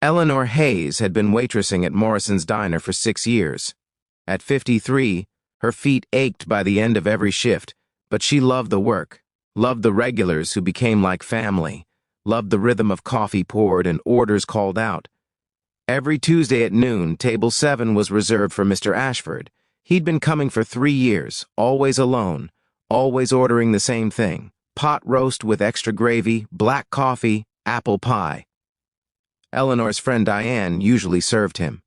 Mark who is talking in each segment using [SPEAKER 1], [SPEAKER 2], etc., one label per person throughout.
[SPEAKER 1] Eleanor Hayes had been waitressing at Morrison's Diner for 6 years. At 53, her feet ached by the end of every shift, but she loved the work, loved the regulars who became like family, loved the rhythm of coffee poured and orders called out. Every Tuesday at noon, table 7 was reserved for Mr. Ashford. He'd been coming for 3 years, always alone, always ordering the same thing: pot roast with extra gravy, black coffee, apple pie. Eleanor's friend Diane usually served him,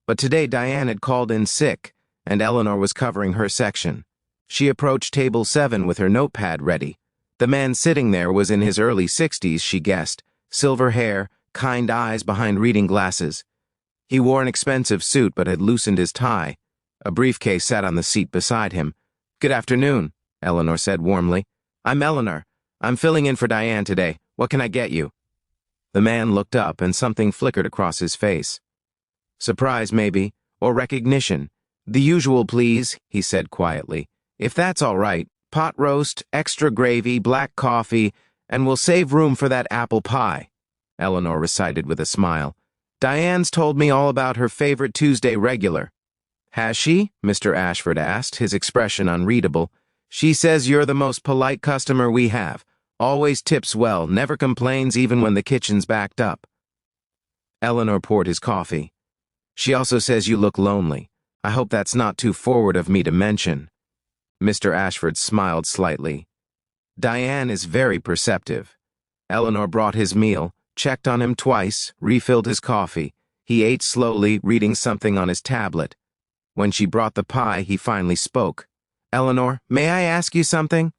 [SPEAKER 1] but today Diane had called in sick, and Eleanor was covering her section. She approached table 7 with her notepad ready. The man sitting there was in his early 60s, she guessed, silver hair, kind eyes behind reading glasses. He wore an expensive suit but had loosened his tie. A briefcase sat on the seat beside him. "Good afternoon," Eleanor said warmly. "I'm Eleanor. I'm filling in for Diane today. What can I get you?" The man looked up and something flickered across his face. Surprise, maybe, or recognition. "The usual, please," he said quietly. "If that's all right, pot roast, extra gravy, black coffee, and we'll save room for that apple pie," Eleanor recited with a smile. "Diane's told me all about her favorite Tuesday regular." "Has she?" Mr. Ashford asked, his expression unreadable. "She says you're the most polite customer we have. Always tips well, never complains even when the kitchen's backed up." Eleanor poured his coffee. "She also says you look lonely. I hope that's not too forward of me to mention." Mr. Ashford smiled slightly. "Diane is very perceptive." Eleanor brought his meal, checked on him twice, refilled his coffee. He ate slowly, reading something on his tablet. When she brought the pie, he finally spoke. "Eleanor, may I ask you something?"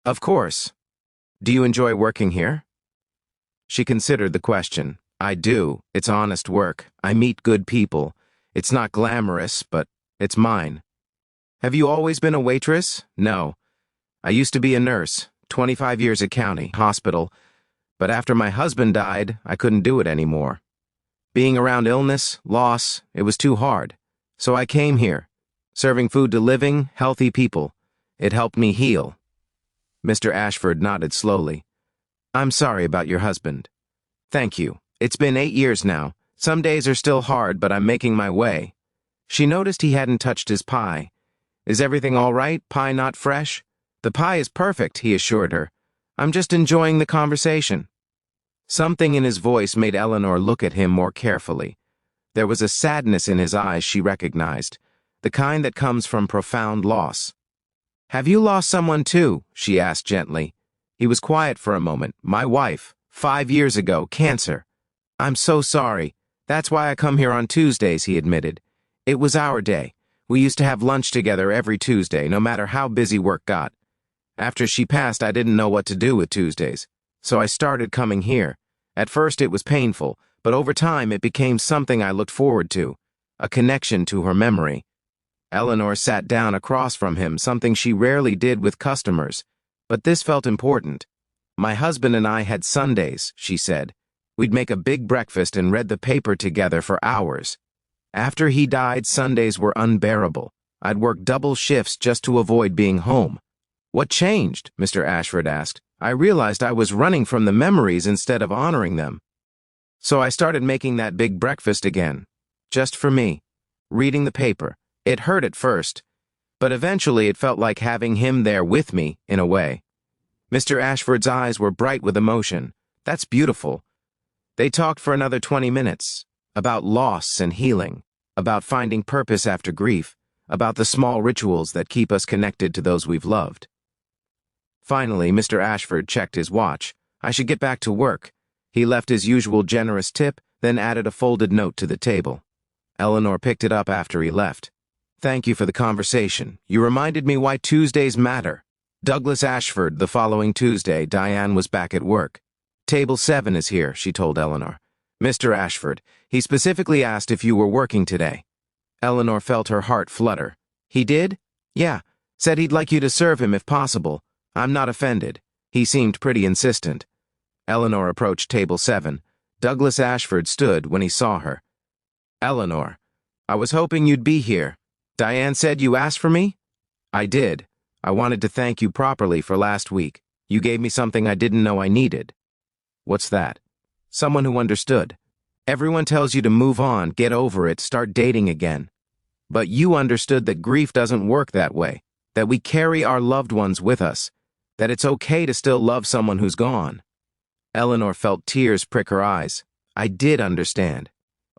[SPEAKER 1] "Of course. Do you enjoy working here?" She considered the question. "I do. It's honest work. I meet good people. It's not glamorous, but it's mine." "Have you always been a waitress?" "No. I used to be a nurse, 25 years at county hospital, but after my husband died, I couldn't do it anymore. Being around illness, loss, it was too hard. So I came here, serving food to living, healthy people. It helped me heal." Mr. Ashford nodded slowly. "I'm sorry about your husband." "Thank you. It's been 8 years now. Some days are still hard, but I'm making my way." She noticed he hadn't touched his pie. "Is everything all right? Pie not fresh?" "The pie is perfect," he assured her. "I'm just enjoying the conversation." Something in his voice made Eleanor look at him more carefully. There was a sadness in his eyes she recognized, the kind that comes from profound loss. "Have you lost someone too?" she asked gently. He was quiet for a moment. "My wife, 5 years ago, cancer." "I'm so sorry. That's why I come here on Tuesdays," he admitted. "It was our day. We used to have lunch together every Tuesday, no matter how busy work got. After she passed, I didn't know what to do with Tuesdays, so I started coming here. At first it was painful, but over time it became something I looked forward to, a connection to her memory." Eleanor sat down across from him, something she rarely did with customers, but this felt important. "My husband and I had Sundays," she said. "We'd make a big breakfast and read the paper together for hours. After he died, Sundays were unbearable. I'd work double shifts just to avoid being home." "What changed?" Mr. Ashford asked. "I realized I was running from the memories instead of honoring them. So I started making that big breakfast again, just for me, reading the paper. It hurt at first, but eventually it felt like having him there with me, in a way." Mr. Ashford's eyes were bright with emotion. "That's beautiful." They talked for another 20 minutes, about loss and healing, about finding purpose after grief, about the small rituals that keep us connected to those we've loved. Finally, Mr. Ashford checked his watch. "I should get back to work." He left his usual generous tip, then added a folded note to the table. Eleanor picked it up after he left. "Thank you for the conversation. You reminded me why Tuesdays matter." Douglas Ashford. The following Tuesday, Diane was back at work. "Table 7 is here," she told Eleanor. "Mr. Ashford. He specifically asked if you were working today." Eleanor felt her heart flutter. "He did?" "Yeah. Said he'd like you to serve him if possible. I'm not offended." He seemed pretty insistent. Eleanor approached table 7. Douglas Ashford stood when he saw her. "Eleanor, I was hoping you'd be here. Diane said you asked for me?" "I did. I wanted to thank you properly for last week. You gave me something I didn't know I needed." "What's that?" "Someone who understood." Everyone tells you to move on, get over it, start dating again. But you understood that grief doesn't work that way, that we carry our loved ones with us, that it's okay to still love someone who's gone. Eleanor felt tears prick her eyes. I did understand.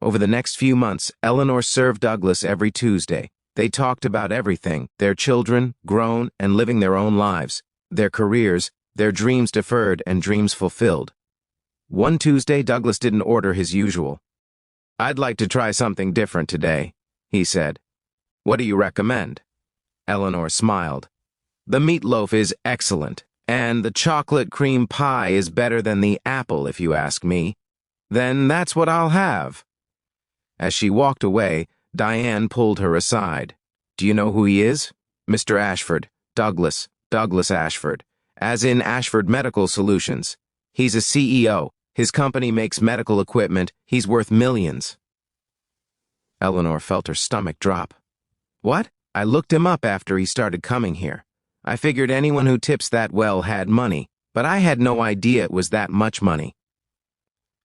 [SPEAKER 1] Over the next few months, Eleanor served Douglas every Tuesday. They talked about everything, their children, grown and living their own lives, their careers, their dreams deferred and dreams fulfilled. One Tuesday, Douglas didn't order his usual. I'd like to try something different today, he said. What do you recommend? Eleanor smiled. The meatloaf is excellent, and the chocolate cream pie is better than the apple, if you ask me. Then that's what I'll have. As she walked away, Diane pulled her aside. Do you know who he is? Mr. Ashford. Douglas Ashford. As in Ashford Medical Solutions. He's a CEO. His company makes medical equipment. He's worth millions. Eleanor felt her stomach drop. What? I looked him up after he started coming here. I figured anyone who tips that well had money, but I had no idea it was that much money.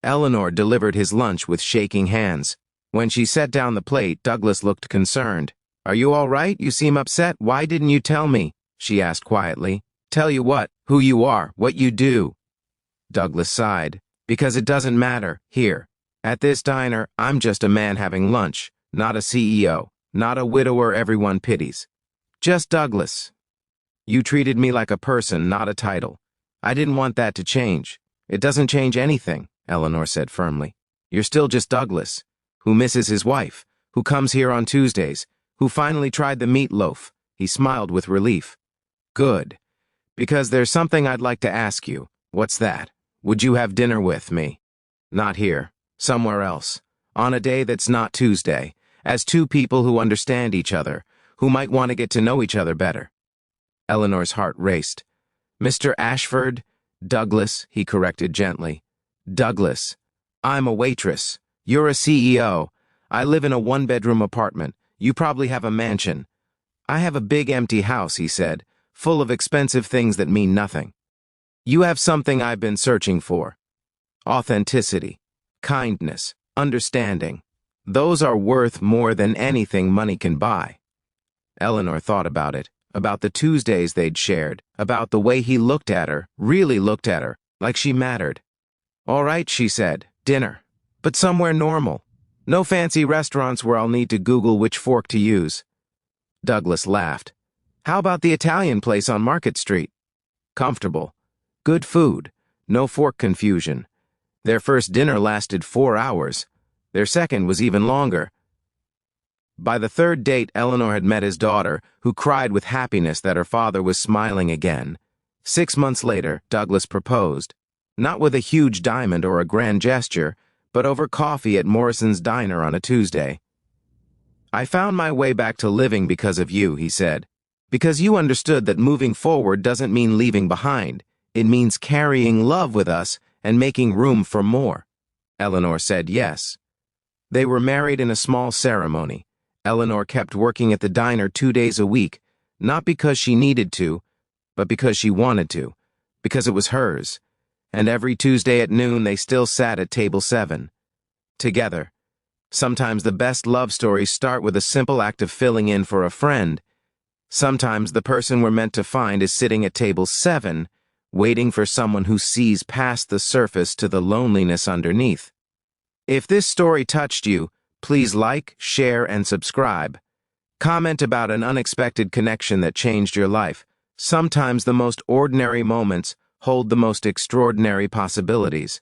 [SPEAKER 1] Eleanor delivered his lunch with shaking hands. When she set down the plate, Douglas looked concerned. Are you all right? You seem upset. Why didn't you tell me? She asked quietly. Tell you what? Who you are, what you do. Douglas sighed. Because it doesn't matter. Here. At this diner, I'm just a man having lunch, not a CEO, not a widower everyone pities. Just Douglas. You treated me like a person, not a title. I didn't want that to change. It doesn't change anything, Eleanor said firmly. You're still just Douglas, who misses his wife, who comes here on Tuesdays, who finally tried the meatloaf. He smiled with relief. Good. Because there's something I'd like to ask you. What's that? Would you have dinner with me? Not here. Somewhere else. On a day that's not Tuesday. As two people who understand each other, who might want to get to know each other better. Eleanor's heart raced. Mr. Ashford? Douglas, he corrected gently. Douglas. I'm a waitress. You're a CEO. I live in a one-bedroom apartment. You probably have a mansion. I have a big empty house, he said, full of expensive things that mean nothing. You have something I've been searching for. Authenticity, kindness, understanding. Those are worth more than anything money can buy. Eleanor thought about it, about the Tuesdays they'd shared, about the way he looked at her, really looked at her, like she mattered. All right, she said, dinner. But somewhere normal. No fancy restaurants where I'll need to Google which fork to use. Douglas laughed. How about the Italian place on Market Street? Comfortable. Good food. No fork confusion. Their first dinner lasted 4 hours. Their second was even longer. By the third date, Eleanor had met his daughter, who cried with happiness that her father was smiling again. 6 months later, Douglas proposed. Not with a huge diamond or a grand gesture, but over coffee at Morrison's Diner on a Tuesday. I found my way back to living because of you, he said. Because you understood that moving forward doesn't mean leaving behind. It means carrying love with us and making room for more. Eleanor said yes. They were married in a small ceremony. Eleanor kept working at the diner 2 days a week, not because she needed to, but because she wanted to, because it was hers. And every Tuesday at noon they still sat at table 7. Together. Sometimes the best love stories start with a simple act of filling in for a friend. Sometimes the person we're meant to find is sitting at table 7, waiting for someone who sees past the surface to the loneliness underneath. If this story touched you, please like, share, and subscribe. Comment about an unexpected connection that changed your life. Sometimes the most ordinary moments hold the most extraordinary possibilities.